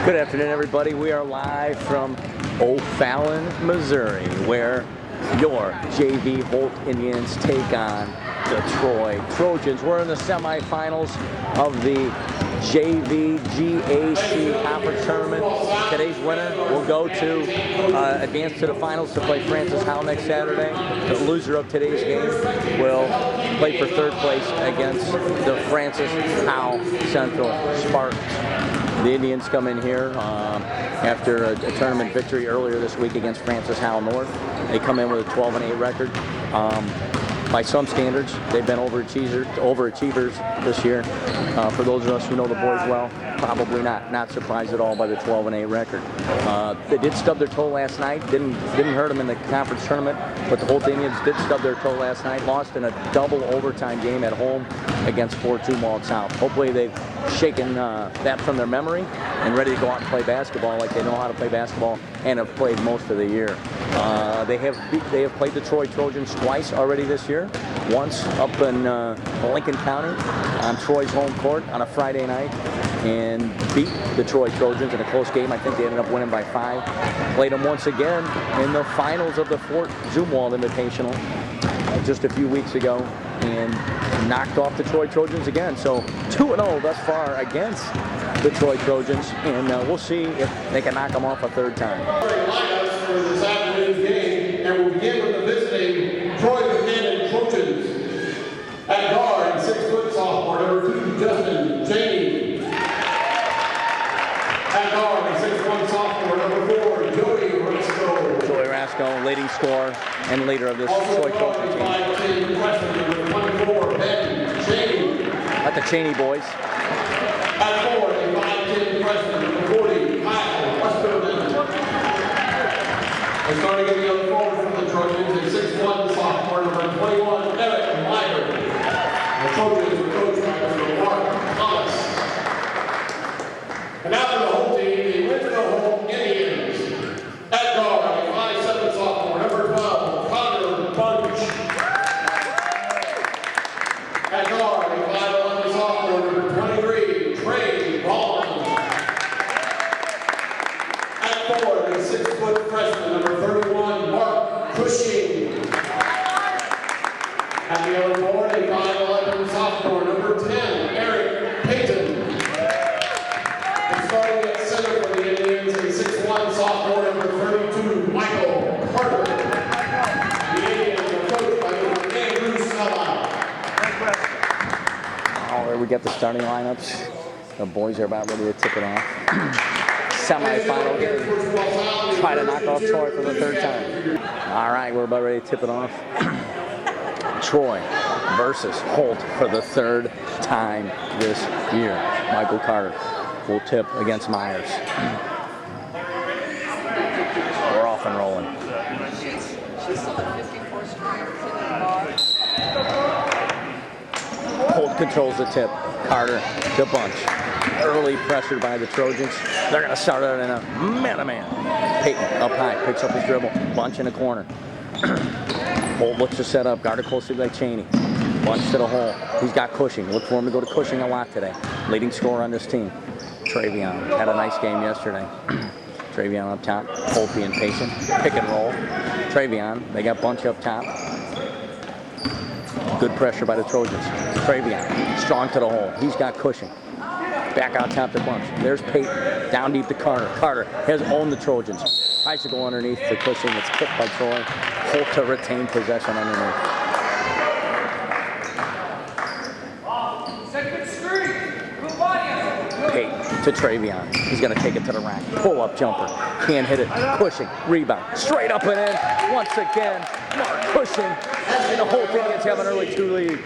Good afternoon, everybody. We are live from O'Fallon, Missouri, where your JV Holt Indians take on the Troy Trojans. We're in the semifinals of the JV GAC Conference Tournament. Today's winner will go to advance to the finals to play Francis Howell next Saturday. The loser of today's game will play for third place against the Francis Howell Central Spartans. The Indians come in here after a tournament victory earlier this week against Francis Howell North. They come in with a 12-8 record. By some standards, they've been overachievers this year. For those of us who know the boys well, probably not surprised at all by the 12-8 record. They did stub their toe last night. Didn't hurt them in the conference tournament, but the Holt Indians did stub their toe last night. Lost in a double overtime game at home against 4-2 Holt South. Hopefully they've shaken that from their memory and ready to go out and play basketball like they know how to play basketball and have played most of the year. They have played the Troy Trojans twice already this year. Once up in Lincoln County on Troy's home court on a Friday night and beat the Troy Trojans in a close game. I think they ended up winning by 5. Played them once again in the finals of the Fort Zumwalt Invitational just a few weeks ago and knocked off the Troy Trojans again. So 2-0 thus far against the Troy Trojans, and we'll see if they can knock them off a third time. Lineups for this afternoon's game, and we'll begin with the visiting Troy Gac Trojans. At guard, 6-foot sophomore number 2, Justin Cheney. At guard, 6'1" sophomore number 4, Joey Rasco. Joey Rasco, leading scorer and leader of this Troy Trojan team. At the Cheney boys. At 4, a 5'10" freshman number 40, Kyle Westerman. And starting at the other forward for the Trojans, a 6'1" sophomore number 21, Eric Meyer. The Trojans are coached by Mr. Mark Thomas. And now for the Holt team, the original Holt Indians. At guard, a 5'7" sophomore number 12, Connor Bunch. At guard, a 5'11" sophomore number 23, Troy Gac. At forward, a 6-foot freshman number 31, Mark Cushing. At the other forward, a 5'11" sophomore number 10, Eric Payton. And starting at center for the Indians, a 6'1" sophomore number 32, Michael Carter. The Indians are coached by Mr. Andrew Sella. All right, we got the starting lineups. The boys are about ready to tip it off. Semi-final game. Try to knock off Troy for the third time. All right, we're about ready to tip it off. Troy versus Holt for the third time this year. Michael Carter will tip against Myers. We're off and rolling. Holt controls the tip. Carter to Bunch. Early pressure by the Trojans. They're going to start out in a man-to-man. Payton up high, picks up his dribble. Bunch in the corner. Holt looks to set up, guarded closely by Cheney. Bunch to the hole. He's got Cushing. Look for him to go to Cushing a lot today. Leading scorer on this team. Travion had a nice game yesterday. Travion up top. Holt being patient. Pick and roll. Travion. They got Bunch up top. Good pressure by the Trojans. Travion. Strong to the hole. He's got Cushing. Back out top to Bunch. There's Payton. Down deep to Carter. Carter has owned the Trojans. Tries to go underneath to Cushing. It's kicked by Troy. Holt to retain possession underneath. Payton to Travion. He's going to take it to the rack. Pull-up jumper. Can't hit it. Cushing. Rebound. Straight up and in. Once again, Mark Cushing. And the Holt Indians have an early 2-0 lead.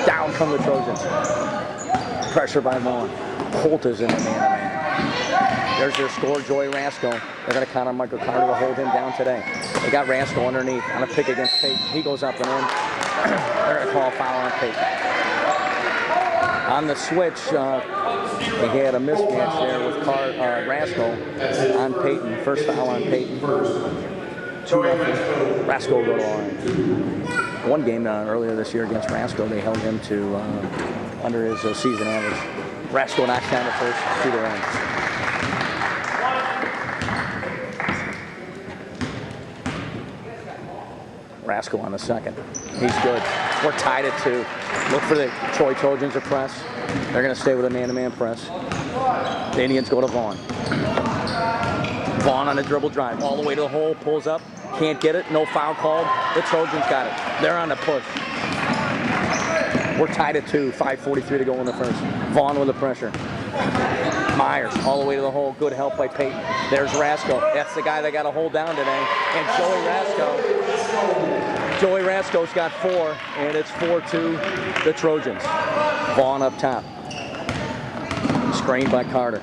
Down come the Trojans. Pressure by Vaughn. Holt is in the man-to-man. There's their scorer, Joey Rasco. They're going to count on Michael Carter to hold him down today. They got Rasco underneath on a pick against Payton. He goes up and in. They're going to call a foul on Payton. On the switch, they had a mismatch there with Rasco on Payton. First foul on Payton. 2-0. Rasco will go to the line. One game earlier this year against Rasco, they held him to under his season average. Rasco knocks down the first, 2-0. Rasko on the second. He's good. We're tied at 2. Look for the Troy Trojans to press. They're going to stay with a man-to-man press. The Indians go to Vaughn. Vaughn on a dribble drive. All the way to the hole. Pulls up. Can't get it. No foul called. The Trojans got it. They're on the push. We're tied at 2. 5:43 to go in the first. Vaughn with the pressure. Myers all the way to the hole. Good help by Peyton. There's Rasko. That's the guy that got a hold down today. And Joey Rasko's got 4, and it's 4-2 the Trojans. Vaughn up top. Screened by Carter.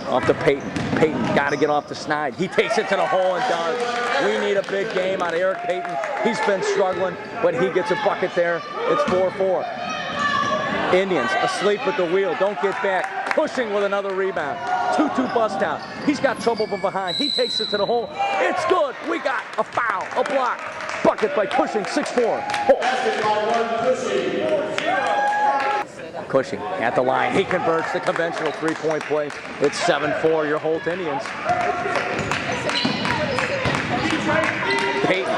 Off to Peyton. Peyton got to get off the snide. He takes it to the hole and does. We need a big game out of Eric Peyton. He's been struggling, but he gets a bucket there. It's 4-4. Indians asleep at the wheel. Don't get back. Pushing with another rebound. 2-2 bust out. He's got trouble from behind. He takes it to the hole. It's good. We got a foul, a block. Bucket by Cushing, 6-4. Cushing at the line. He converts the conventional three-point play. It's 7-4, your Holt Indians. Peyton.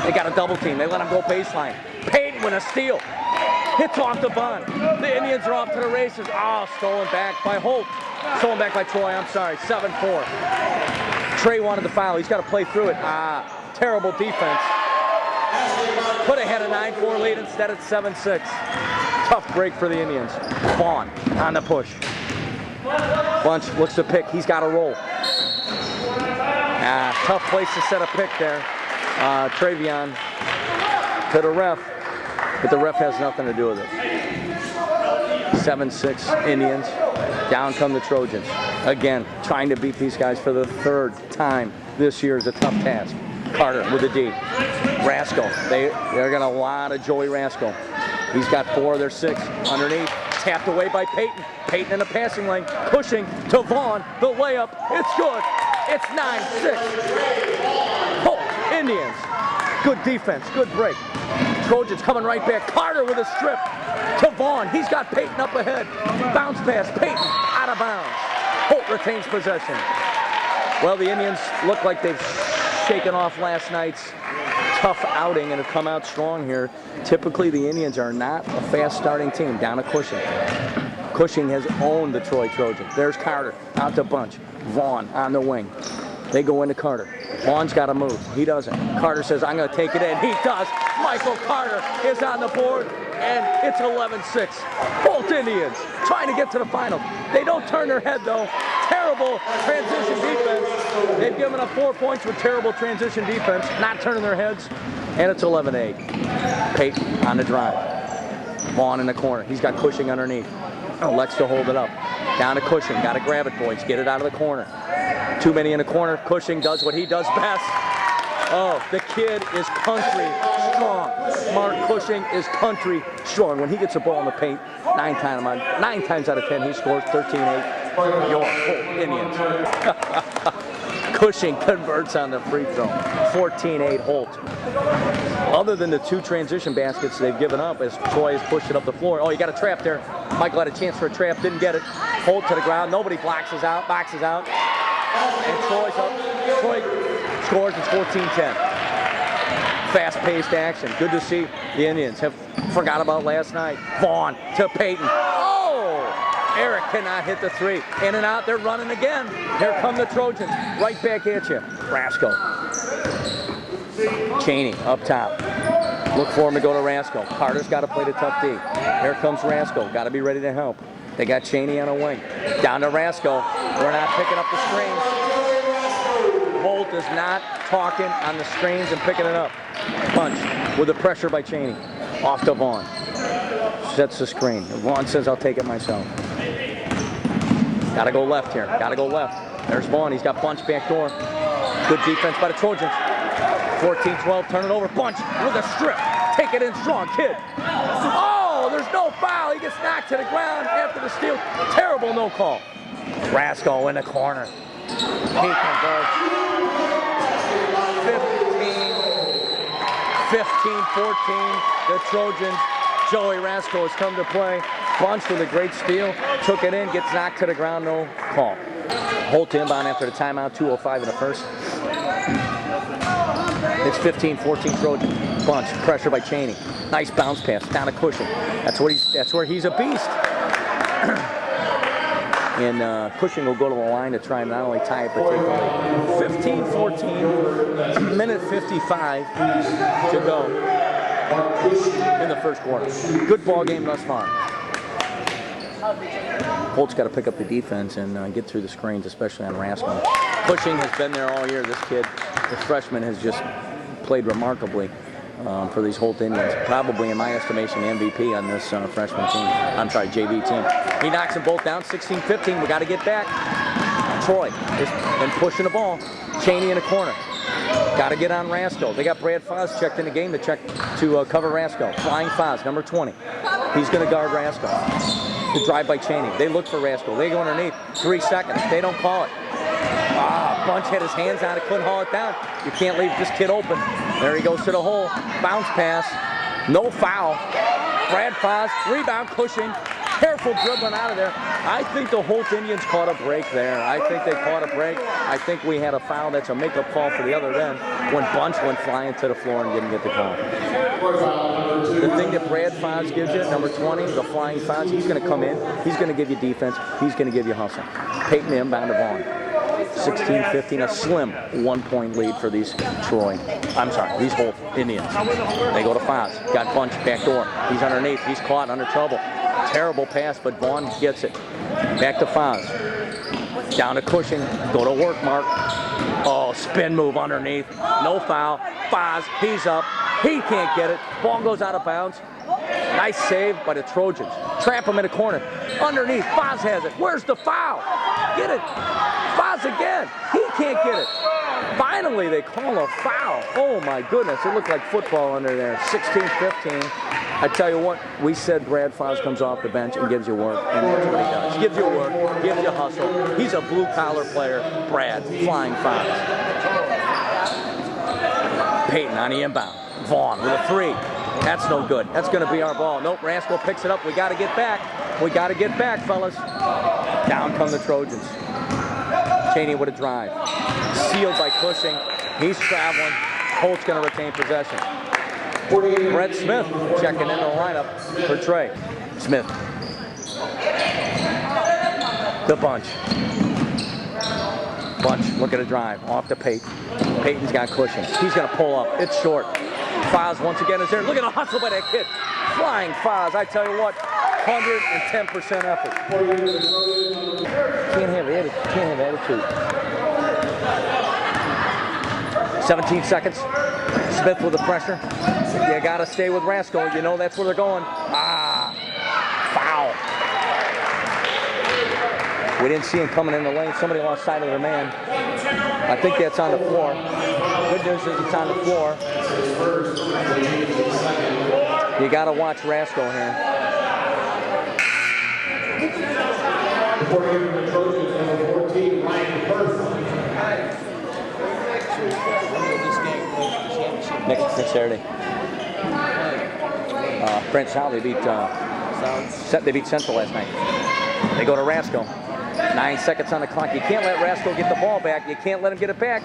They got a double team. They let him go baseline. Peyton with a steal. Hits off the Vaughn. The Indians are off to the races. Oh, stolen back by Holt. Stolen back by Troy, I'm sorry. 7-4. Trey wanted the foul. He's got to play through it. Terrible defense. Put ahead a 9-4 lead. Instead it's 7-6. Tough break for the Indians. Vaughn on the push. Bunch looks to pick. He's got to roll. Tough place to set a pick there. Travion to the ref. But the ref has nothing to do with it. 7-6 Indians. Down come the Trojans. Again, trying to beat these guys for the 3rd time this year is a tough task. Carter with a D. Rasko. They're going to want a Joey Rasko. He's got 4 of their 6 underneath. Tapped away by Peyton. Peyton in the passing lane. Pushing to Vaughn. The layup. It's good. It's 9-6. Holt Indians. Good defense. Good break. Trojans coming right back. Carter with a strip to Vaughn. He's got Peyton up ahead. Bounce pass. Peyton out of bounds. Holt retains possession. Well, the Indians look like they've shaken off last night's tough outing and have come out strong here. Typically, the Indians are not a fast starting team. Down to Cushing. Cushing has owned the Troy Trojans. There's Carter out to Bunch. Vaughn on the wing. They go into Carter. Vaughn's got to move. He doesn't. Carter says, I'm going to take it in. He does. Michael Carter is on the board, and it's 11-6. Holt Indians trying to get to the final. They don't turn their head, though. Terrible transition defense. They've given up 4 points with terrible transition defense, not turning their heads, and it's 11-8. Peyton on the drive. Vaughn in the corner. He's got Cushing underneath. Elects to hold it up. Down to Cushing. Got to grab it, boys. Get it out of the corner. Too many in the corner. Cushing does what he does best. Oh, the kid is country strong. Mark Cushing is country strong. When he gets the ball in the paint, 9 times out of 10, he scores 13-8. Your Holt Indians. Cushing converts on the free throw. 14-8 Holt. Other than the 2 transition baskets they've given up as Troy has pushed it up the floor. Oh, you got a trap there. Michael had a chance for a trap, didn't get it. Holt to the ground. Nobody boxes out. And Troy's up. Troy scores. It's 14-10. Fast-paced action. Good to see the Indians have forgot about last night. Vaughn to Peyton. Oh! Eric cannot hit the 3. In and out. They're running again. Here come the Trojans. Right back at you. Rasko. Cheney up top. Look for him to go to Rasko. Carter's got to play the tough D. Here comes Rasko. Got to be ready to help. They got Cheney on a wing. Down to Rasko. We're not picking up the screens. Holt is not talking on the screens and picking it up. Punch with the pressure by Cheney. Off to Vaughn. Sets the screen. Vaughn says, I'll take it myself. Got to go left here. Got to go left. There's Vaughn. He's got Bunch back door. Good defense by the Trojans. 14-12. Turn it over. Bunch with a strip. Take it in strong, kid. Oh, there's no foul. He gets knocked to the ground after the steal. Terrible no call. Rasko in the corner. He converts. 15-14. The Trojans. Joey Rasko has come to play. Bunch with a great steal. Took it in. Gets knocked to the ground. No call. Holt inbound after the timeout. 2:05 in the first. It's 15-14 Trojan. Bunch, pressure by Cheney. Nice bounce pass down to Cushing. That's where he's a beast. And Cushing will go to the line to try and not only tie it, but take the lead. 15-14, a minute 55 to go in the first quarter. Good ball game thus far. Holt's got to pick up the defense and get through the screens, especially on Rascal. Cushing has been there all year. This kid, the freshman, has just played remarkably for these Holt Indians. Probably, in my estimation, the MVP on this freshman team. I'm sorry, JV team. He knocks them both down, 16-15. We got to get back. Troy is and pushing the ball. Cheney in the corner. Got to get on Rascal. They got Brad Foz checked in the game to cover Rascal. Flying Foz, number 20. He's going to guard Rascal. The drive by Cheney. They look for Rascal. They go underneath. 3 seconds. They don't call it. Bunch had his hands on it, couldn't haul it down. You can't leave this kid open. There he goes to the hole. Bounce pass. No foul. Brad Foz, rebound, Cushing. Careful dribbling out of there. I think the Holt Indians caught a break there. I think they caught a break. I think we had a foul. That's a makeup call for the other end when Bunch went flying to the floor and didn't get the call. The thing that Brad Foz gives you, number 20, the flying Foz, he's going to come in. He's going to give you defense. He's going to give you hustle. Peyton inbound to Vaughn. 16-15, a slim 1-point lead for these these Holt Indians. They go to Foz. Got Bunch back door. He's underneath. He's caught under trouble. Terrible pass, but Vaughn gets it. Back to Foz. Down to Cushing. Go to work, Mark. Oh, spin move underneath. No foul. Foz, he's up. He can't get it. Ball goes out of bounds. Nice save by the Trojans. Trap him in the corner. Underneath, Foz has it. Where's the foul? Get it. Foz again. He can't get it. Finally, they call a foul. Oh, my goodness. It looked like football under there. 16-15. I tell you what, we said Brad Foz comes off the bench and gives you work, and that's what he does. Gives you work, gives you hustle. He's a blue-collar player, Brad, flying Foz. Peyton on the inbound. Vaughn with a 3. That's no good. That's going to be our ball. Nope, Rascal picks it up. We got to get back. We got to get back, fellas. Down come the Trojans. Cheney with a drive. Sealed by Cushing. He's traveling. Holt's going to retain possession. Brett Smith checking in the lineup for Trey. Smith. The Bunch. Bunch looking to drive. Off to Peyton. Peyton's got Cushing. He's going to pull up. It's short. Foz once again is there. Look at the hustle by that kid. Flying Foz. I tell you what, 110% effort. Can't have attitude. 17 seconds. Smith with the pressure. You got to stay with Rascal. You know that's where they're going. Foul. We didn't see him coming in the lane. Somebody lost sight of their man. I think that's on the floor. Good news is it's on the floor. You got to watch Rascal here. Next Saturday. Brent South, they beat Central last night. They go to Rascal. 9 seconds on the clock. You can't let Rascal get the ball back. You can't let him get it back.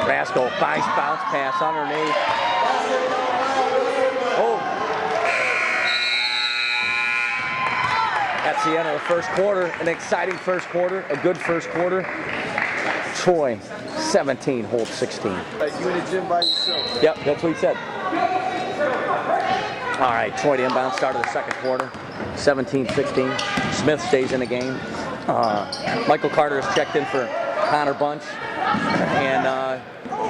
Rascal, nice bounce pass underneath. Oh. That's the end of the first quarter. An exciting first quarter. A good first quarter. Troy, 17, Holt 16. You in the gym by yourself? Yep, that's what he said. All right, Troy, the inbound start of the second quarter. 17-16. Smith stays in the game. Michael Carter has checked in for Connor Bunch. And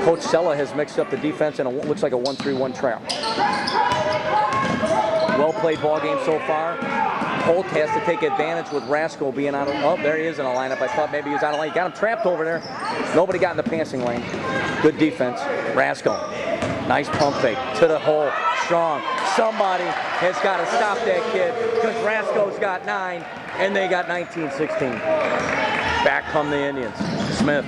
Coach Sella has mixed up the defense in what looks like a 1-3-1 trap. Well-played ball game so far. Holt has to take advantage with Rascal being out of... Oh, there he is in a lineup. I thought maybe he was out of lane. Got him trapped over there. Nobody got in the passing lane. Good defense. Rascal. Nice pump fake. To the hole. Strong. Somebody has got to stop that kid because Rascal's got 9 and they got 19-16. Back come the Indians. Smith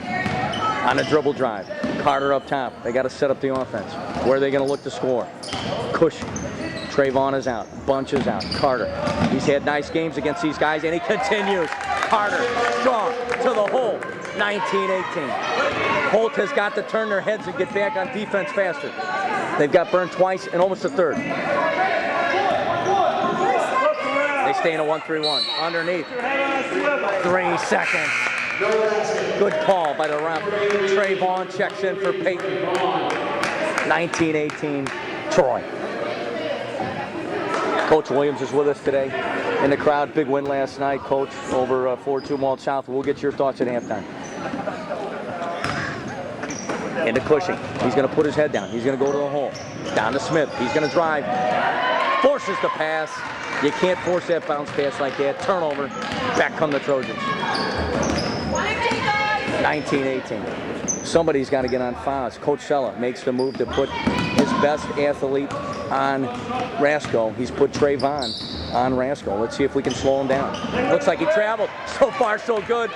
on a dribble drive. Carter up top. They got to set up the offense. Where are they going to look to score? Cushing. Trayvon is out. Bunch is out. Carter. He's had nice games against these guys, and he continues. Carter, strong, to the hole. 19-18. Holt has got to turn their heads and get back on defense faster. They've got burned twice and almost a third. They stay in a 1-3-1. Underneath. 3 seconds. Good call by the ref. Trey Vaughn checks in for Peyton. 19-18, Troy. Coach Williams is with us today in the crowd. Big win last night, Coach, over 4-2 Walt South. We'll get your thoughts at halftime. Into Cushing. He's going to put his head down. He's going to go to the hole. Down to Smith. He's going to drive. Forces the pass. You can't force that bounce pass like that. Turnover. Back come the Trojans. 19-18. Somebody's got to get on fouls. Coach Sella makes the move to put his best athlete on Rasco. He's put Trey Vaughn on Rasco. Let's see if we can slow him down. Looks like he traveled. So far, so good.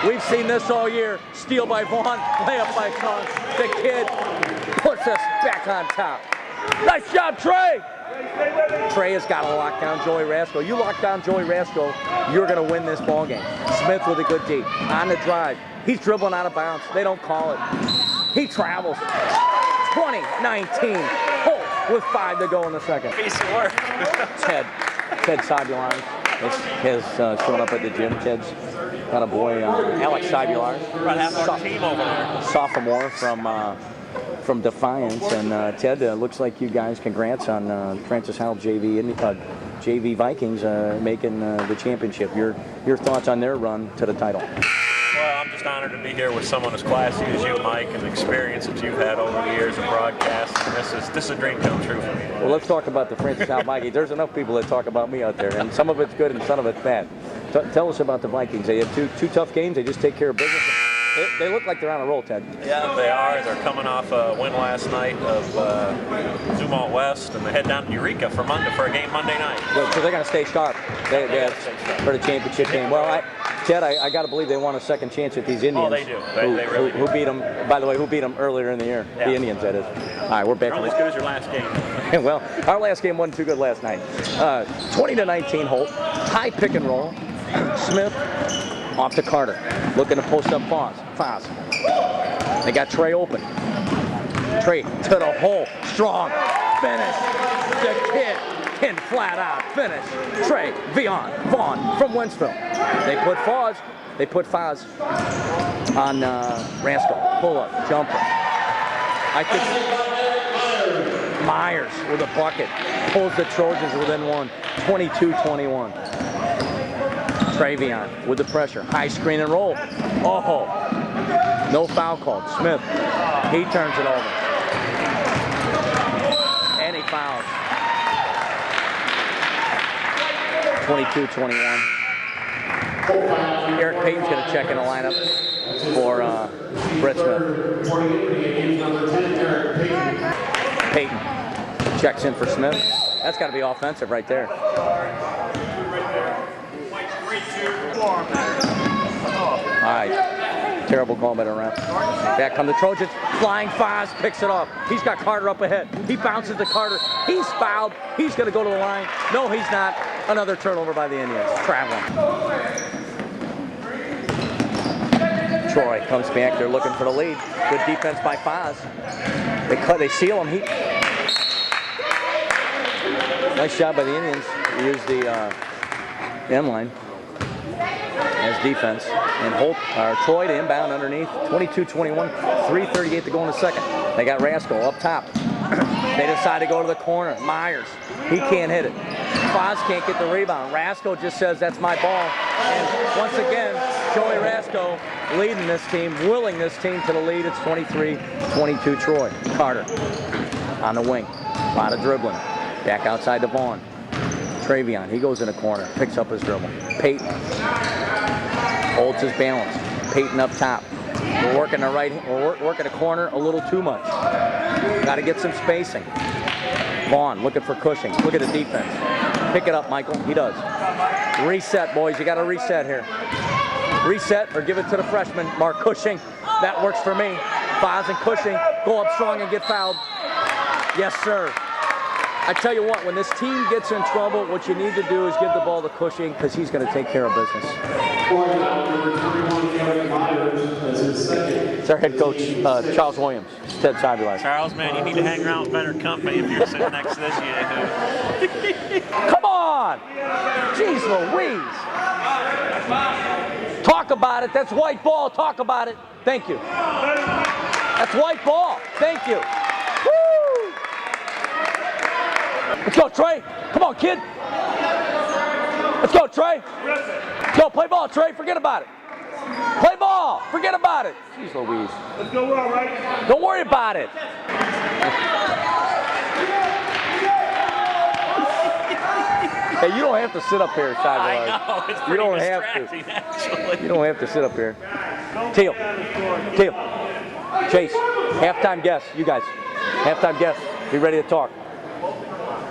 We've seen this all year. Steal by Vaughn, layup by Kong. The kid puts us back on top. Nice job, Trey! Trey has got to lock down Joey Rasco. You lock down Joey Rasco, you're going to win this ball game. Smith with a good D. On the drive. He's dribbling out of bounds. They don't call it. He travels. 20-19. Holt with 5 to go in the second. Piece of work. Ted Sabular has shown up at the gym. Ted's got a boy, Alex Sabular. About half our team over there. Sophomore from Defiance. And Ted, looks like you guys, congrats on Francis Howell JV Vikings making the championship. Your thoughts on their run to the title? Well, I'm just honored to be here with someone as classy as you, Mike, and the experience that you've had over the years of broadcasting. This is a dream come true for me. Well, let's talk about the Francis Howell Vikings. There's enough people that talk about me out there, and some of it's good and some of it's bad. Tell us about the Vikings. They have two tough games. They just take care of business. They look like they're on a roll, Ted. Yeah, they are. They're coming off a win last night of Zumwalt West, and they head down to Eureka for a game Monday night. Good, so they're going to stay sharp for the championship game. Well, Ted, I got to believe they want a second chance at these Indians. Oh, they do. They really do. Who beat them, by the way, who beat them earlier in the year? Yeah. The Indians, that is. All right, we're back. Probably as good as your last game. Well, our last game wasn't too good last night. 20-19 Holt. High pick and roll. Smith off to Carter. Looking to post up Foz. They got Trey open. Trey to the hole. Strong. Finish. The kid in flat out. Finish. Trey Vaughn from Winsville. They put Foz on Rasco. Pull up. Jumper. I think Myers with a bucket. Pulls the Trojans within one. 22-21. Travion with the pressure. High screen and roll. Oh, no foul called. Smith, he turns it over. And he fouls. 22-21. Eric Payton's going to check in the lineup for Brett Smith. Payton checks in for Smith. That's got to be offensive right there. All right, terrible call by the ref. Back come the Trojans. Flying Foz picks it off. He's got Carter up ahead. He bounces to Carter. He's fouled. He's going to go to the line. No, he's not. Another turnover by the Indians. Traveling. Troy comes back. They're looking for the lead. Good defense by Foz. They seal him. Nice job by the Indians. They use the end line as defense. And Troy to inbound underneath. 22-21. 3:38 to go in the second. They got Rasco up top. They decide to go to the corner. Myers. He can't hit it. Foz can't get the rebound. Rasco just says, that's my ball. And once again, Joey Rasco leading this team, willing this team to the lead. It's 23-22 Troy. Carter on the wing. A lot of dribbling. Back outside to Vaughn. Travion, he goes in the corner, picks up his dribble. Peyton holds his balance. Peyton up top. We're working we're working a corner a little too much. Got to get some spacing. Vaughn looking for Cushing. Look at the defense. Pick it up, Michael. He does. Reset, boys. You got to reset here. Reset or give it to the freshman, Mark Cushing. That works for me. Foz and Cushing go up strong and get fouled. Yes, sir. I tell you what, when this team gets in trouble, what you need to do is give the ball to Cushing because he's going to take care of business. It's our head coach, Charles Williams. Ted Sibular. Charles, man, you need to hang around with better company if you're sitting next to this yahoo. Come on! Jeez Louise! Talk about it. That's white ball. Talk about it. Thank you. That's white ball. Thank you. Woo! Let's go, Trey. Come on, kid. Let's go, Trey. Let's go, play ball, Trey. Forget about it. Play ball. Forget about it. Jeez Louise. Let's go well, right? Don't worry about it. Hey, you don't have to sit up here, Sibular. I know, it's pretty distracting, actually. You don't have to sit up here. Teal. Chase, halftime guess, you guys. Halftime guess. Be ready to talk.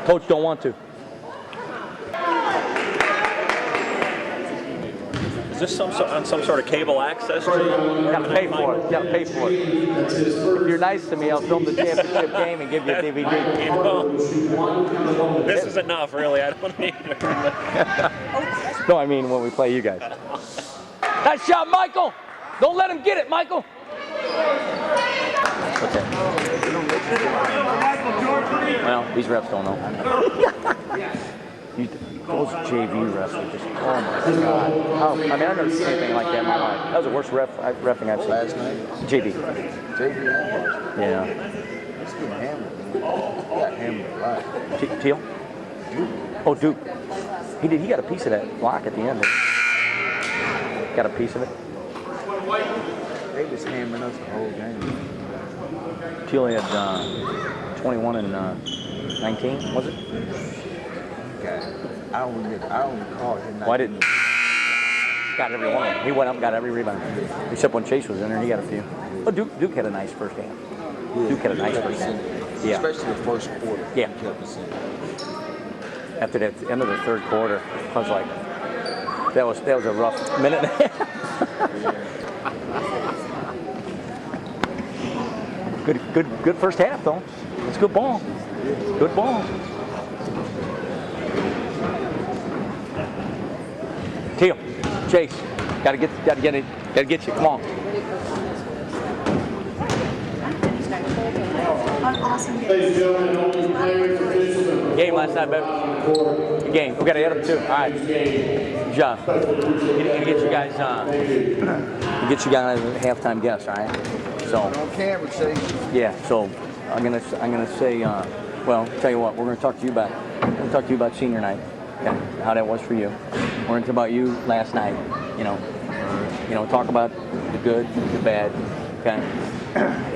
Coach don't want to. Is this on some sort of cable access? You gotta pay for it. You gotta pay for it. If you're nice to me, I'll film the championship game and give you a DVD. You know, this is enough, really. I don't need it. No, I mean when we play you guys. Nice shot, Michael. Don't let him get it, Michael. Okay. Well, these refs don't know. Those JV refs are just, oh my God. Oh, I mean, I've never seen anything like that in my life. That was the worst reffing I've seen. Last night? JV. Yeah. He's getting hammered. He got hammered a lot. Teal? Oh, Duke. He got a piece of that block at the end. Got a piece of it. They was hammering us the whole game. Teal had 21 and 19, was it? I don't recall him. Why didn't? Got every one of them. He went up and got every rebound. Except when Chase was in there, he got a few. But Duke had a nice first half. Duke had a nice first half. Yeah. Especially the first quarter. Yeah. After the end of the third quarter, I was like, that was a rough minute and a half. Good first half though. It's good ball. Good ball. Teal, Chase, gotta get you. Come on. Game last night, baby. Good game. We gotta hit them too. All right. Good job. Gonna get you guys. Get you guys a halftime guess. All right. So. On camera, Chase. Yeah. So I'm gonna say. Well, tell you what. We're gonna talk to you about senior night. Okay. How that was for you. We're going to talk about you last night. You know, talk about the good, the bad. Okay.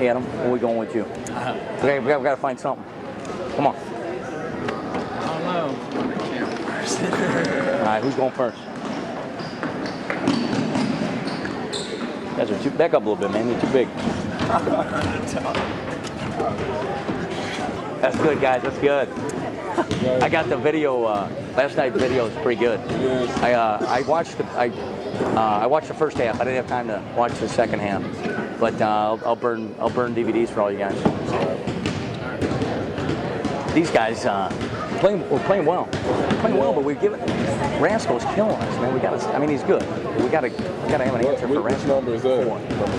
Adam, where are we going with you? Okay, we got to find something. Come on. I don't know. All right, who's going first? You guys are back up a little bit, man. You're too big. That's good, guys. That's good. I got the video. Last night's video is pretty good. I watched the first half. I didn't have time to watch the second half, but I'll burn DVDs for all you guys. These guys we're playing well. But we're giving Rasko's killing us, man. We got to. I mean, he's good. We got to have an answer for Rasko. Which number is that?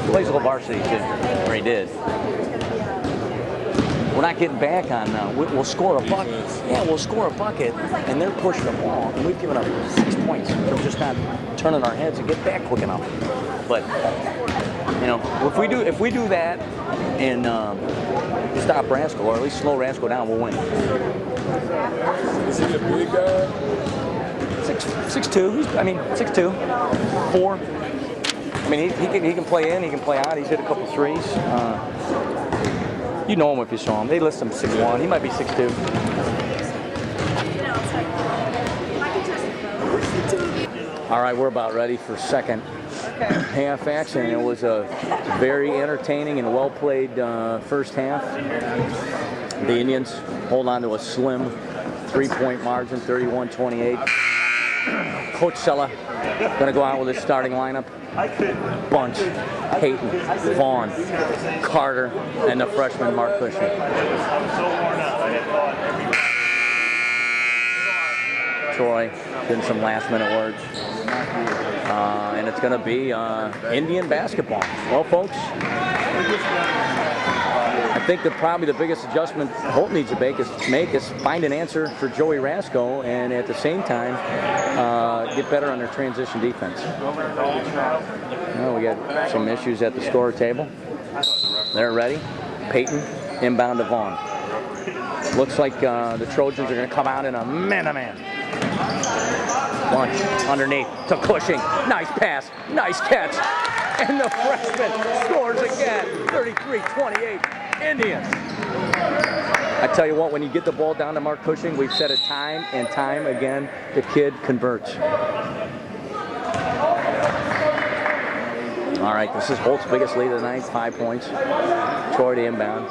He plays a little varsity too, or he did. We're not getting back on. We'll score a bucket. Yeah, we'll score a bucket, and they're pushing the ball, and we've given up 6 points from just not turning our heads and get back quick enough. But you know, if we do that and stop Rasko, or at least slow Rasko down, we'll win. Is he a big guy? 6'2". I mean, 6'2", 4. I mean, he can play in, he can play out. He's hit a couple threes. You know him if you saw him. They list him 6'1". He might be 6'2". All right, we're about ready for second half action. It was a very entertaining and well-played first half. The Indians hold on to a slim 3-point margin, 31-28. Coach Sella going to go out with his starting lineup. Bunch, Peyton, Vaughn, Carter, and the freshman Mark Cushing. Troy getting some last-minute words. And it's going to be Indian basketball. Well, folks, I think that probably the biggest adjustment Holt needs to make is find an answer for Joey Rasco, and at the same time get better on their transition defense. Well, we got some issues at the score table. They're ready. Peyton inbound to Vaughn. Looks like the Trojans are going to come out in a man-to-man. Bunch underneath to Cushing. Nice pass. Nice catch. And the freshman scores again. 33-28. Indians. I tell you what, when you get the ball down to Mark Cushing, we've said it time and time again, the kid converts. All right, this is Holt's biggest lead of the night, 5 points. Troy to inbound.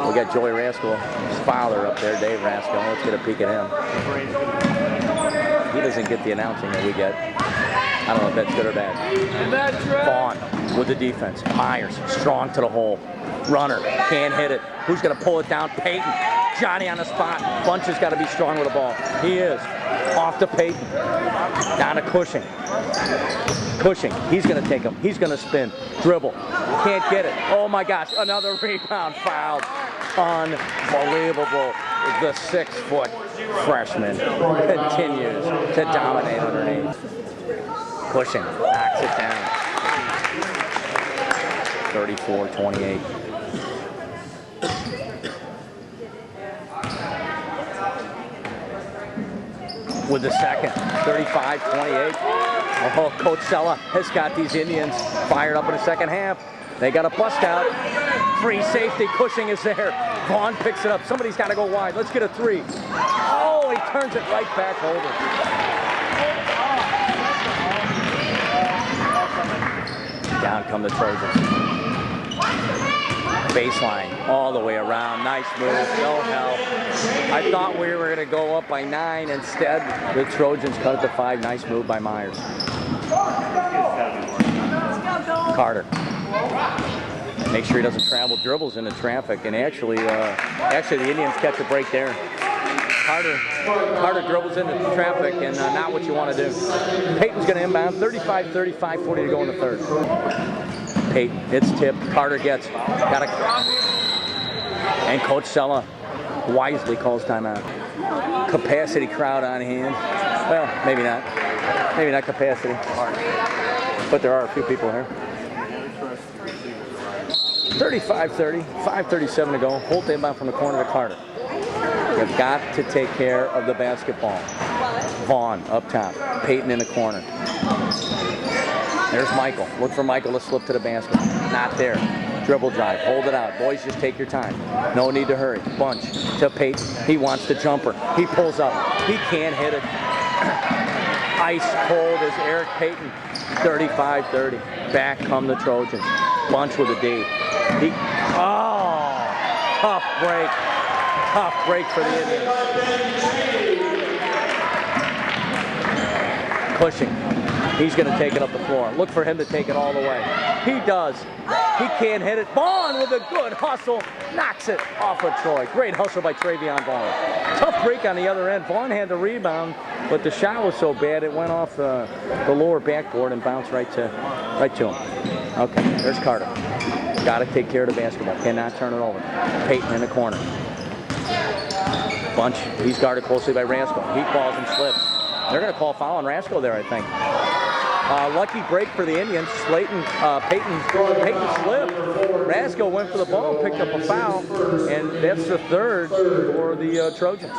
We got Joey Rascal, his father up there, Dave Rascal. Let's get a peek at him. He doesn't get the announcing that we get. I don't know if that's good or bad. Vaughn with the defense. Myers, strong to the hole. Runner, can't hit it. Who's going to pull it down? Peyton. Johnny on the spot. Bunch has got to be strong with the ball. He is. Off to Peyton. Down to Cushing. Cushing, he's going to take him. He's going to spin. Dribble. Can't get it. Oh my gosh, another rebound fouled. Unbelievable. The 6-foot freshman continues to dominate underneath. Cushing knocks it down. 34-28. With the second, 35-28. Oh, Coach Sella has got these Indians fired up in the second half. They got a bust out. Free safety, Cushing is there. Vaughn picks it up. Somebody's got to go wide. Let's get a three. Oh, he turns it right back over. Down come the Trojans. Baseline all the way around. Nice move. No help. I thought we were going to go up by 9. Instead, the Trojans cut it to 5. Nice move by Myers. Carter. Make sure he doesn't travel dribbles into traffic. And actually the Indians catch a break there. Carter dribbles into traffic, and not what you want to do. Peyton's going to inbound. 35-35, 40 to go in the third. Peyton, it's tipped. Carter gets. And Coach Sella wisely calls timeout. Capacity crowd on hand. Well, maybe not. Maybe not capacity. But there are a few people here. 35-30, 5:37 to go. Holt inbound from the corner to Carter. You've got to take care of the basketball. Vaughn up top. Peyton in the corner. There's Michael. Look for Michael to slip to the basket. Not there. Dribble drive. Hold it out. Boys, just take your time. No need to hurry. Bunch to Peyton. He wants the jumper. He pulls up. He can't hit it. Ice cold is Eric Peyton. 35-30. Back come the Trojans. Bunch with a D. Tough break. Tough break for the Indians. Cushing. He's going to take it up the floor. Look for him to take it all the way. He does. He can't hit it. Vaughn with a good hustle. Knocks it off of Troy. Great hustle by Travion Vaughn. Tough break on the other end. Vaughn had the rebound, but the shot was so bad it went off the lower backboard and bounced right to him. Okay, there's Carter. Got to take care of the basketball. Cannot turn it over. Peyton in the corner. Bunch. He's guarded closely by Rascal. He falls and slips. They're going to call foul on Rascal there, I think. Lucky break for the Indians. Peyton slipped. Rascal went for the ball, picked up a foul, and that's the third for the Trojans.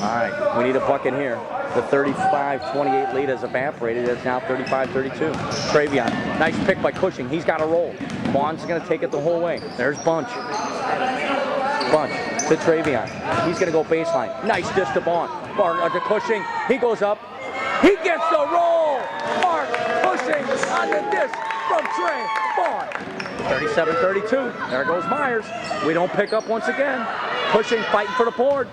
All right, we need a bucket here. The 35-28 lead has evaporated. It's now 35-32. Travion, nice pick by Cushing. He's got a roll. Vaughn's going to take it the whole way. There's Bunch. Bunch to Travion. He's going to go baseline. Nice dish to Vaughn. To Cushing. He goes up. He gets the roll. Mark Cushing on the dish from Trey Vaughn. 37-32. There goes Myers. We don't pick up once again. Cushing fighting for the board.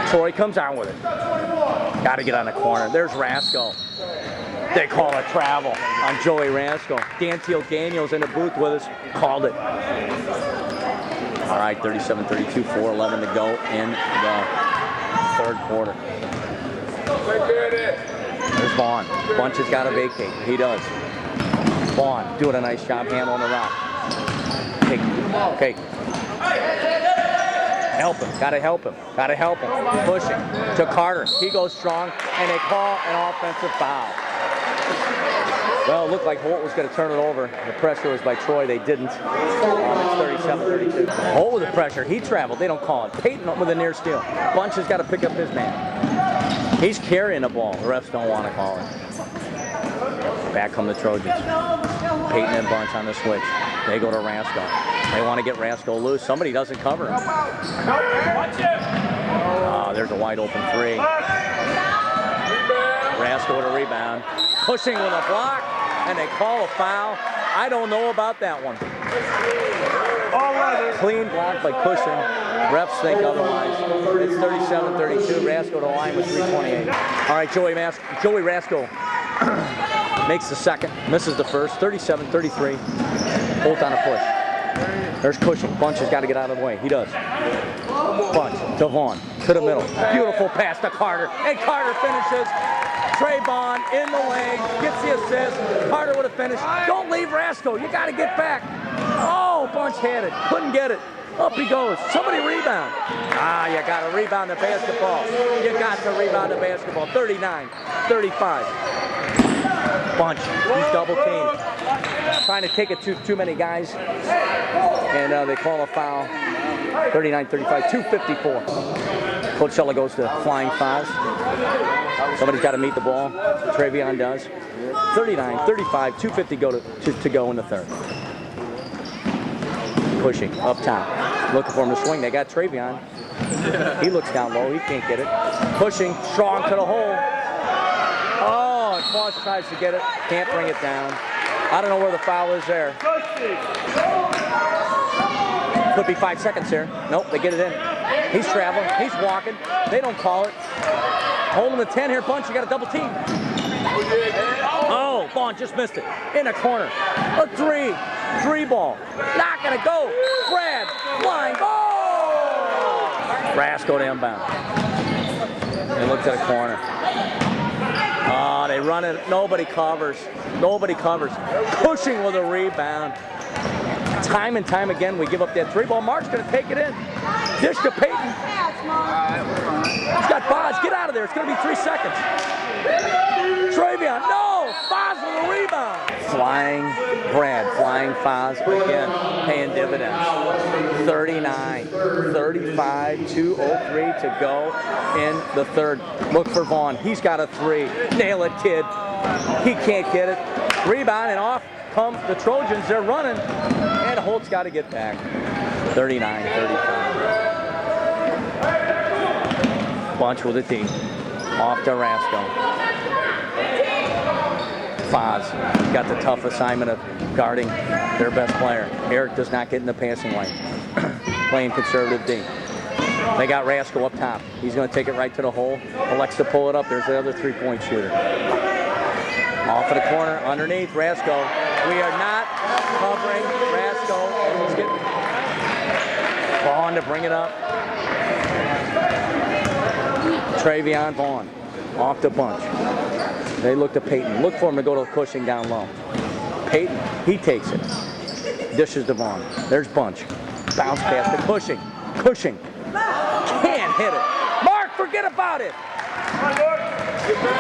Troy comes out with it. Got to get on the corner. There's Rascal. They call it travel on Joey Rascal. Dantiel Daniels in the booth with us. Called it. All right, 37-32, 4:11 to go in the third quarter. There's Vaughn. Bunch has got to vacate. He does. Vaughn doing a nice job handling the rock. Okay. Help him. Gotta help him. Gotta help him. Pushing to Carter. He goes strong, and they call an offensive foul. Well, it looked like Holt was going to turn it over. The pressure was by Troy. They didn't. It's 37-32. Holt with the pressure. He traveled. They don't call it. Peyton with a near steal. Bunch has got to pick up his man. He's carrying the ball. The refs don't want to call it. Back come the Trojans. Peyton and Bunch on the switch. They go to Rasco. They want to get Rasco loose. Somebody doesn't cover him. There's a wide open three. Rasco with a rebound. Pushing with a block, and they call a foul. I don't know about that one. Clean block by Cushing. Refs think otherwise. It's 37-32. Rasco to the line with 3:28. All right, Joey Rasco makes the second, misses the first. 37-33. Holt on a push. There's Cushing. Bunch has got to get out of the way. He does. Bunch to Vaughn to the middle. Beautiful pass to Carter, and Carter finishes. Trey Vaughn in the lane, gets the assist. Carter would have finished. Don't leave Rasco. You got to get back. Oh, Bunch had it. Couldn't get it. Up he goes. Somebody rebound. You got to rebound the basketball. You got to rebound the basketball. 39-35. Bunch. He's double teamed. Trying to take it to too many guys. And they call a foul. 39-35. 2:54. Coachella goes to flying fouls. Somebody's got to meet the ball. Travion does. 39-35, 2:50 to go in the third. Pushing up top. Looking for him to swing. They got Travion. He looks down low. He can't get it. Pushing strong to the hole. Oh, and Foss tries to get it. Can't bring it down. I don't know where the foul is there. Could be 5 seconds here. Nope, they get it in. He's traveling. He's walking. They don't call it. Holding the 10 here, Bunch. You got a double team. Oh, Vaughn just missed it. In the corner. A three. Three ball. Not going to go. Grab. Line. Goal! Rasco to inbound. They look to the corner. They run it. Nobody covers. Nobody covers. Pushing with a rebound. Time and time again, we give up that three ball. Mark's going to take it in. Dish to Peyton. He's got Boz. Get out of there. It's going to be 3 seconds. Travion. No! Boz with a rebound. Flying Brad. Flying Foz again. Paying dividends. 39-35. 2:03 to go in the third. Look for Vaughn. He's got a three. Nail it, kid. He can't get it. Rebound and off come the Trojans. They're running. And Holt's got to get back. 39-35. Bunch with a tee. Off to Rasco. Foz got the tough assignment of guarding their best player. Eric does not get in the passing lane. Playing conservative D. They got Rasco up top. He's going to take it right to the hole. Elects to pull it up. There's the other three-point shooter. Off of the corner, underneath, Rasco. We are not covering Rasco. Let's get Vaughn to bring it up. Travion Vaughn. Off the Bunch. They look to Peyton. Look for him to go to Cushing down low. Peyton, he takes it. Dishes to Vaughn. There's Bunch. Bounce pass to Cushing. Cushing. Can't hit it. Mark, forget about it.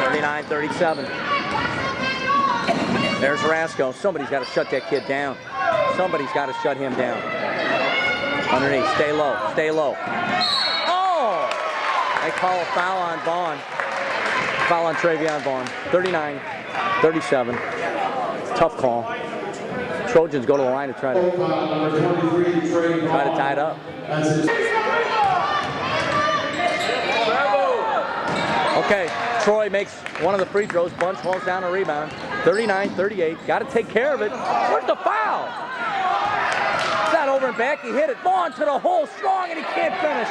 39-37. There's Rasco. Somebody's got to shut that kid down. Somebody's got to shut him down. Underneath. Stay low. Stay low. Oh! They call a foul on Vaughn. Foul on Travion Vaughn. 39-37. Tough call. Trojans go to the line to try to tie it up. Okay, Troy makes one of the free throws. Bunch falls down a rebound. 39-38. Got to take care of it. Where's the foul? It's not over and back. He hit it. Vaughn to the hole strong, and he can't finish.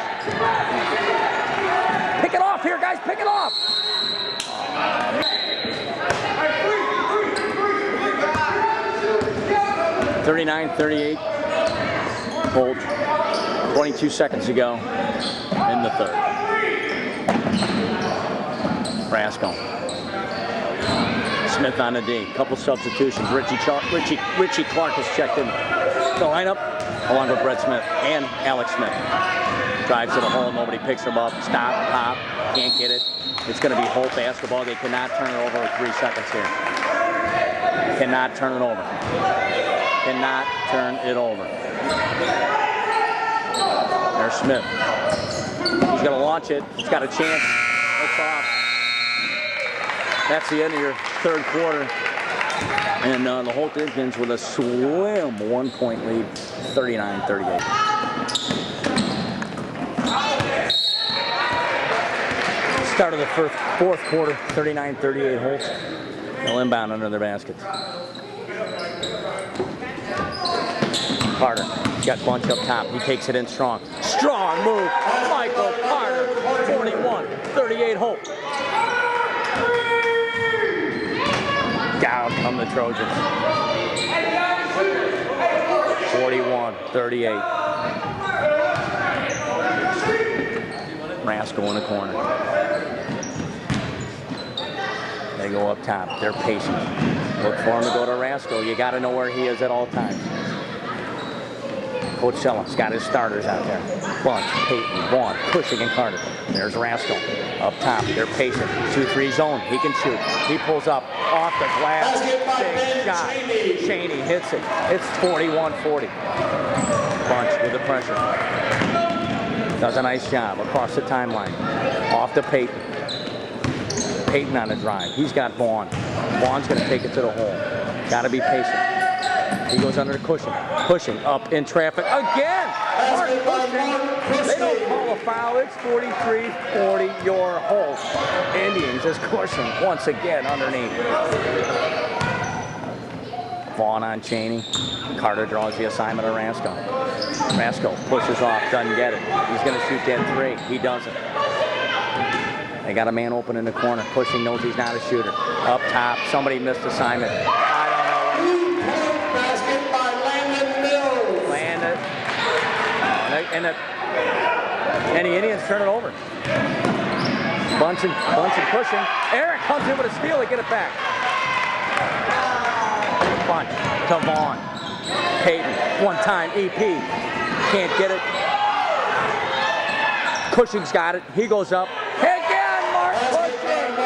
Pick it off here, guys. Pick it off. 39-38. Holt. 22 seconds to go in the third. Brasco. Smith on the D. Couple substitutions. Richie Clark has checked in the lineup, along with Brett Smith and Alex Smith. Drives to the hole. Nobody picks him up. Stop. Pop. Can't get it. It's going to be Holt basketball. They cannot turn it over with 3 seconds here. Cannot turn it over. Cannot turn it over. There's Smith. He's going to launch it. He's got a chance. It's off. That's the end of your third quarter. And the Holt Indians with a slim 1-point lead, 39-38. Start of the fourth quarter, 39-38 Holt. They'll inbound under their baskets. Carter got Bunch up top. He takes it in strong. Strong move. Michael Carter, 41-38 Holt. Down come the Trojans. 41-38. Brasco in the corner. They go up top. They're patient. Look for him to go to Rasco. You got to know where he is at all times. Coach Sellen's got his starters out there. Bunch, Peyton, Vaughn, Cushing, and Carter. There's Rasco. Up top, they're patient. 2-3 zone. He can shoot. He pulls up off the glass. Big shot. Cheney hits it. It's 41-40. Bunch with the pressure. Does a nice job across the timeline. Off to Peyton. Peyton on the drive. He's got Vaughn. Vaughn's going to take it to the hole. Got to be patient. He goes under the Cushing. Cushing up in traffic again. Mark Cushing. They don't call a foul. It's 43-40 your Holt Indians as Cushing once again underneath. Vaughn on Cheney. Carter draws the assignment of Rasco. Rasco pushes off, doesn't get it. He's going to shoot that 3. He doesn't. They got a man open in the corner. Cushing knows he's not a shooter. Up top, somebody missed assignment. And the Indians turn it over. Bunch and pushing. Eric comes in with a steal to get it back. Bunch to Vaughn. Peyton, one-time EP. Can't get it. Cushing's got it. He goes up. Again, Mark Cushing.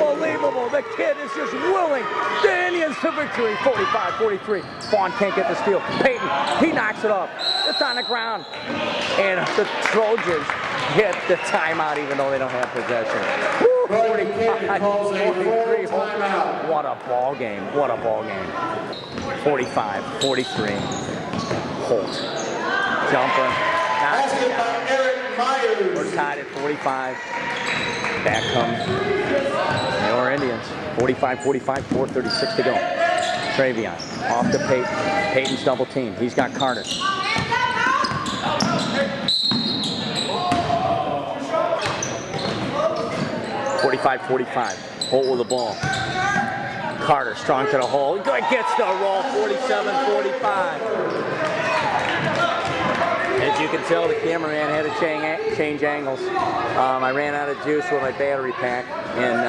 Unbelievable. The kid is just willing. The Indians to victory, 45-43. Vaughn can't get the steal. Peyton, he knocks it off. It's on the ground. And the Trojans get the timeout even though they don't have possession. 45-43. What a ball game. What a ball game. 45-43. Holt. Jumper. We're tied at 45. Back comes your Indians. 45-45, 4:36 to go. Travion off to Peyton. Peyton's double team. He's got Carter. 45-45. Holt with the ball. Carter strong to the hole. Gets the roll. 47-45. As you can tell, the cameraman had to change angles. I ran out of juice with my battery pack, and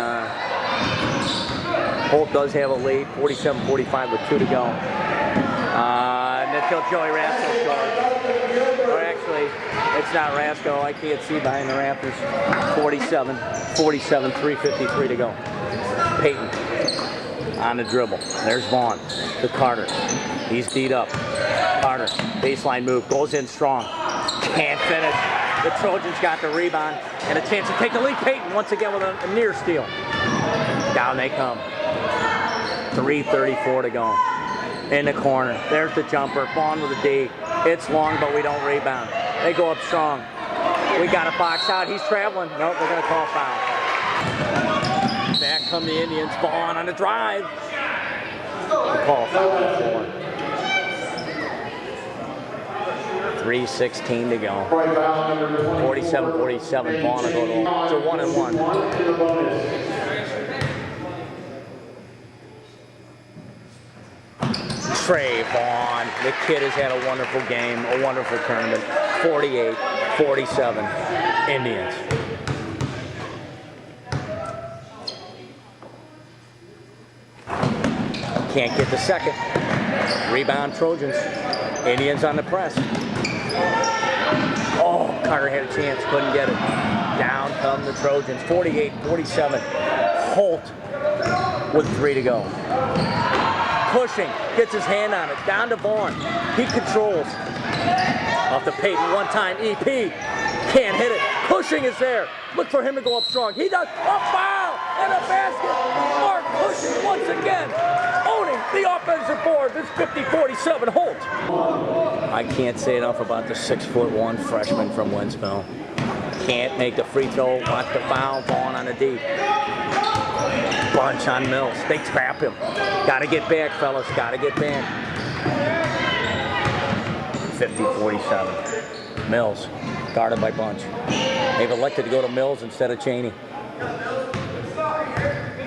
Holt does have a lead, 47-45 with 2 to go. And until Joey Rasco scores. Or actually, it's not Rasco. I can't see behind the Raptors. 47, 3:53 to go. Peyton on the dribble. There's Vaughn to Carter. He's beat up. Carter, baseline move, goes in strong. Can't finish. The Trojans got the rebound and a chance to take the lead. Peyton once again with a near steal. Down they come. 3:34 to go. In the corner. There's the jumper. Vaughn with a D. It's long, but we don't rebound. They go up strong. We got a box out. He's traveling. Nope, they're going to call foul. Back come the Indians. Vaughn on the drive. They call foul on 4. 3:16 to go. 47-47. Vaughn will go to 1-1. Trey Vaughn, the kid has had a wonderful game, a wonderful tournament. 48-47 Indians. Can't get the second. Rebound Trojans. Indians on the press. Oh, Carter had a chance, couldn't get it. Down come the Trojans, 48-47. Holt with 3 to go. Pushing, gets his hand on it, down to Vaughn. He controls. Off the Peyton, one time, EP. Can't hit it. Pushing is there. Look for him to go up strong. He does. A foul and a basket. Mark Pushing once again, owning the offensive board. This 50-47 Holt. I can't say enough about the 6'1" freshman from Winsville. Can't make the free throw. Wants to foul. Vaughn on the D. Bunch on Mills. They trap him. Got to get back, fellas. Got to get back. 50-47. Mills, guarded by Bunch. They've elected to go to Mills instead of Cheney.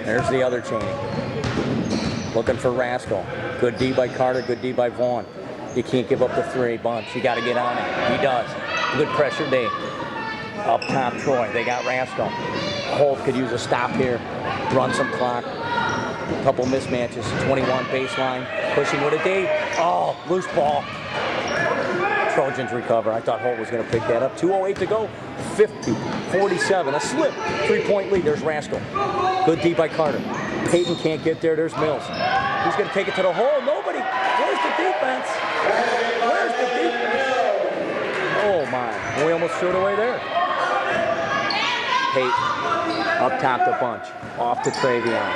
There's the other Cheney. Looking for Rascal. Good D by Carter, good D by Vaughn. You can't give up the 3, Bunch. You got to get on it. He does. Good pressure D. Up top, Troy. They got Rascal. Holt could use a stop here. Run some clock. Couple mismatches. 21 baseline. Pushing with a D. Oh, loose ball. Trojans recover. I thought Holt was going to pick that up. 2:08 to go. 50-47. A slip. 3-point lead. There's Rascal. Good D by Carter. Peyton can't get there. There's Mills. He's going to take it to the hole. Nobody. Where's the defense? Where's the defense? Oh, my. We almost threw it away there. Peyton. Up top to Bunch. Off to Travion.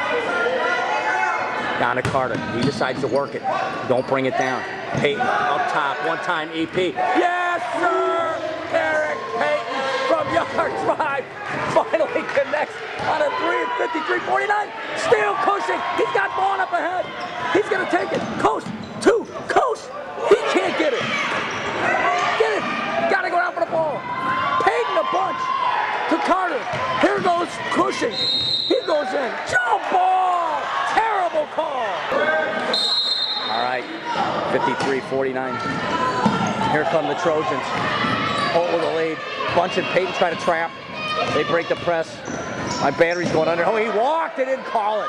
Down to Carter. He decides to work it. Don't bring it down. Peyton up top. One time EP. Yes, sir! Eric Peyton from yard drive finally connects on a 3 at 53-49. Still pushing. He's got Vaughn up ahead. He's going to take it. Coast. 2. Coast. He can't get it. Get it. Got to go down for the ball. Peyton a bunch to Carter. Here goes Cushing. He goes in. Jump ball. Terrible call. All right. 53-49. Here come the Trojans. Holt with a lead. Bunch and Peyton try to trap. They break the press. My battery's going under. Oh, he walked. They didn't call it.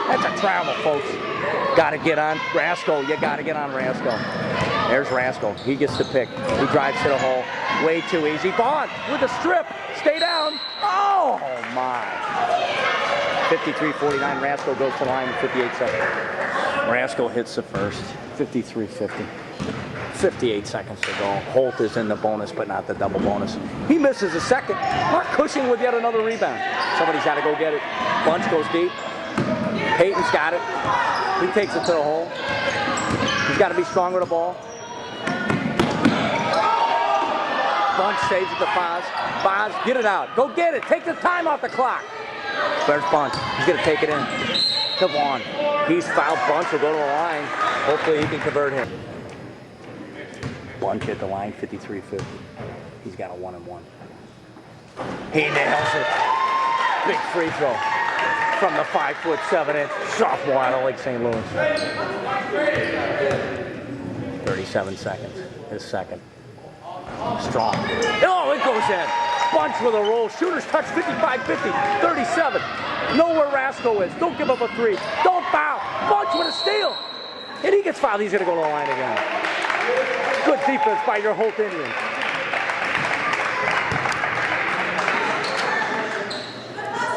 That's a travel, folks. Got to get on Rascal. You got to get on Rascal. There's Rascal. He gets the pick. He drives to the hole. Way too easy. Vaughn with a strip. Stay down. Oh, my. 53-49. Rascal goes to the line with 58 seconds. Rascal hits the first. 53-50. 58 seconds to go. Holt is in the bonus, but not the double bonus. He misses a second. Mark Cushing with yet another rebound. Somebody's got to go get it. Bunch goes deep. Peyton's got it. He takes it to the hole. He's got to be strong with the ball. Bunch saves it to Foz. Foz, get it out. Go get it. Take the time off the clock. There's Bunch. He's going to take it in. To Vaughn. He's fouled. Bunch will go to the line. Hopefully he can convert him. Bunch at the line, 53-50. He's got a 1-and-1. He nails it. Big free throw from the 5'7" sophomore out of Lake St. Louis. 37 seconds. His second. Strong. Oh, it goes in. Bunch with a roll. Shooters touch 55-50. 37. Know where Rascal is. Don't give up a 3. Don't foul. Bunch with a steal. And he gets fouled. He's going to go to the line again. Good defense by your Holt Indians.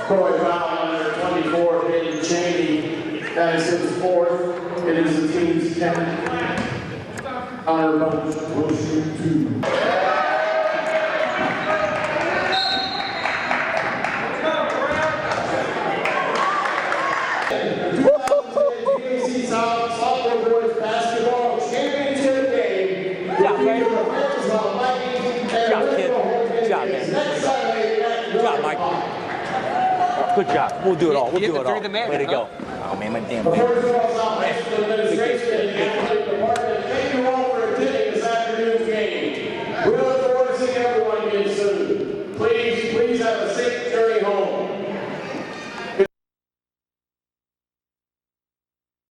Troy foul number 24, Peyton Cheney. That is his 4th. It is the team's 10th. Honor Bunch will shoot 2. Sophomore boys basketball championship game. Good job, man. Good job, kid. Good job, man. Good job, Mike. Good job. We'll do it all. We'll do it all. Way to go. Oh, man, my damn thing.